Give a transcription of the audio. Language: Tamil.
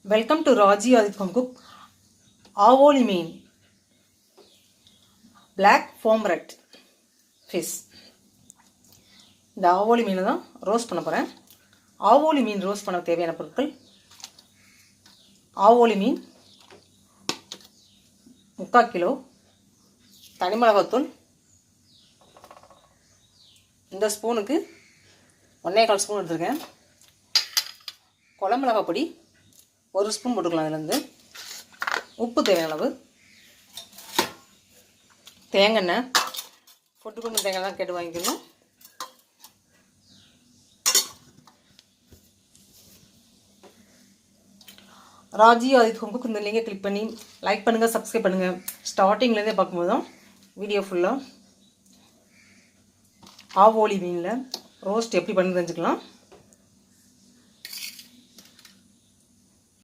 Welcome to Raji Adit Home Cook. Avoli mean black foam red fish. இந்த ஆவோலி மீனை தான் ரோஸ்ட் பண்ண போகிறேன். ஆவோலி மீன் ரோஸ்ட் பண்ண தேவையான பொருட்கள்: ஆவோலி மீன் 3/4 கிலோ, தனி மிளகாத்தூள் இந்த ஸ்பூனுக்கு 1.25 ஸ்பூன் எடுத்துருக்கேன். குழம்பு மிளகாய் பொடி 1 ஸ்பூன் போட்டுக்கலாம். அதுலேருந்து உப்பு தேவையான அளவு, தேங்காய் பொட்டுக்கொண்டு தேங்காய் தான் கேட்டு வாங்கிக்கணும். ராஜி ஆதித் ஹோம் குக் இந்த லிங்கை கிளிக் பண்ணி லைக் பண்ணுங்கள், சப்ஸ்கிரைப் பண்ணுங்கள். ஸ்டார்டிங்லேருந்தே பார்க்கும்போது தான் வீடியோ ஃபுல்லாக ஆவோலி மீனில் ரோஸ்ட் எப்படி பண்ணி தெரிஞ்சுக்கலாம்.